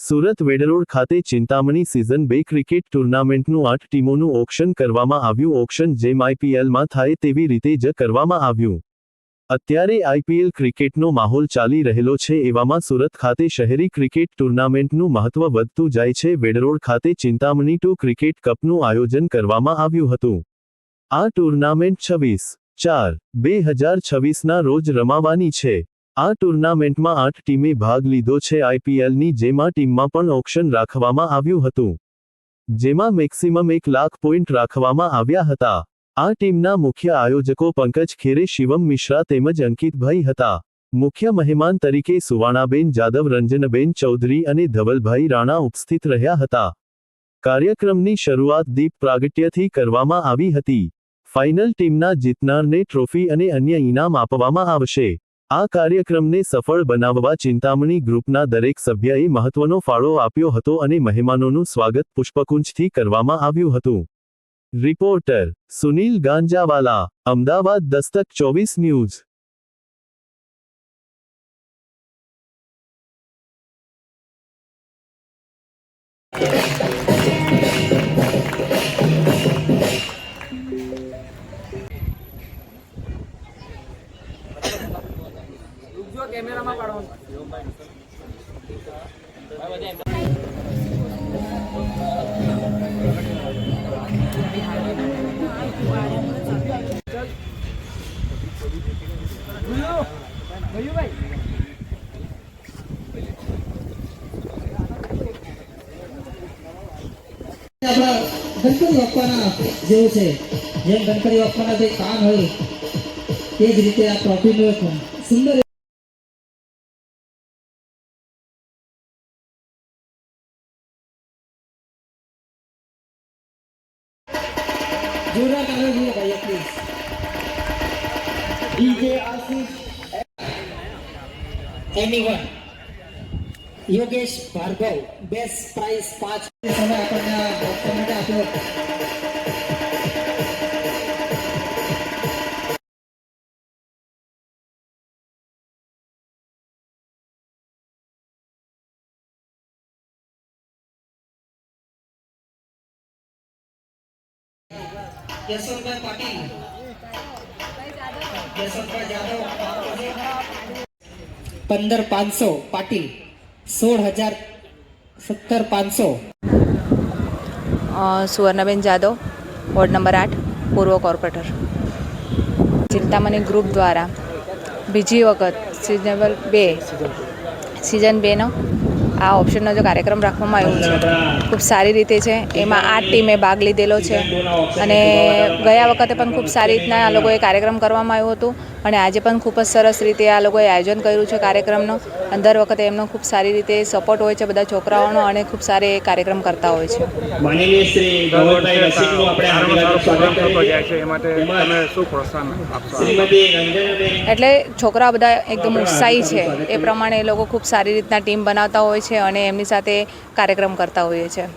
સુરત વેડરોડ ખાતે ચિંતામણી season 2 cricket ટુર્નામેન્ટનું 8 ટીમોનું auction કરવામાં આવ્યું. ઓક્શન જેમ આઈપીએલમાં થાય તેવી રીતે જ કરવામાં આવ્યું. અત્યારે આઈપીએલ ક્રિકેટનો માહોલ ચાલી રહેલો છે, એવામાં સુરત ખાતે શહેરી ક્રિકેટ ટુર્નામેન્ટનું મહત્વ વધતું જાય છે. વેડરોડ ખાતે ચિંતામણી 2 ક્રિકેટ કપનું આયોજન કરવામાં આવ્યું હતું. આ ટુર્નામેન્ટ 26/4/2026ના રોજ રમાવાની છે. આ ટુર્નામેન્ટમાં 8 ટીમે ભાગ લીધો છે. આઈપીએલની જેમ આ ટીમમાં પણ ઓક્શન રાખવામાં આવ્યું હતું, જેમાં મેક્સિમમ 1 લાખ પોઈન્ટ રાખવામાં આવ્યા હતા. આ ટીમના મુખ્ય આયોજકો પંકજ ખેરે, શિવમ મિશ્રા તેમજ અંકિતભાઈ હતા. મુખ્ય મહેમાન તરીકે સુવાણાબેન જાદવ, રંજનબેન ચૌધરી અને ધવલભાઈ રાણા ઉપસ્થિત રહ્યા હતા. કાર્યક્રમની શરૂઆત દીપ પ્રાગટ્યથી કરવામાં આવી હતી. ફાઇનલ ટીમના જીતનારને ટ્રોફી અને અન્ય ઇનામ આપવામાં આવશે. આ કાર્યક્રમને સફળ બનાવવા ચિંતામણી ગ્રુપના દરેક સભ્યએ મહત્વનો ફાળો આપ્યો હતો અને મહેમાનોનું સ્વાગત પુષ્પકુંજથી કરવામાં આવ્યું હતું. Reporter Sunil Ganjawala, Ahmedabad Dastak 24 news. કેમેરામાં પાડવાનું. ગણપતિ બાપાના જેવું છે, જેમ ગણપતિ બાપાના જે કામ હોય તે જ રીતે આ ટ્રોફીનું એક સુંદર જોરદાર તાળી જોઈએ ભાઈ please. DJ Ashish anyone Yogesh Bhargav, best prize 5 સમય આપણને કોમેન્ટ આપ્યો. યશવંતભાઈ પાટીલ, યશવંતભાઈ જાદવ 15,500 પાટીલ, 16,017,500. સુવર્ણાબેન જાદવ, વોર્ડ નંબર 8, પૂર્વ કોર્પોરેટર. ચિંતામણી ગ્રુપ દ્વારા બીજી વખત સિઝન 2નો આ ઓપ્શનનો જે કાર્યક્રમ રાખવામાં આવ્યો છે ખૂબ સારી રીતે છે. એમાં 8 ટીમે ભાગ લીધેલો છે અને ગયા વખતે પણ ખૂબ સારી રીતના આ લોકોએ કાર્યક્રમ કરવામાં આવ્યું હતું અને આજે પણ ખૂબ જ સરસ રીતે આ લોકોએ આયોજન કર્યું છે કાર્યક્રમનો. દર વખતે એમનો ખૂબ સારી રીતે સપોર્ટ હોય છે બધા છોકરાઓનો અને ખૂબ સારી કાર્યક્રમ કરતા હોય છે. એટલે છોકરા બધા એકદમ ઉત્સાહી છે, એ પ્રમાણે એ લોકો ખૂબ સારી રીતના ટીમ બનાવતા હોય છે અને એમની સાથે કાર્યક્રમ કરતા હોઈએ છીએ.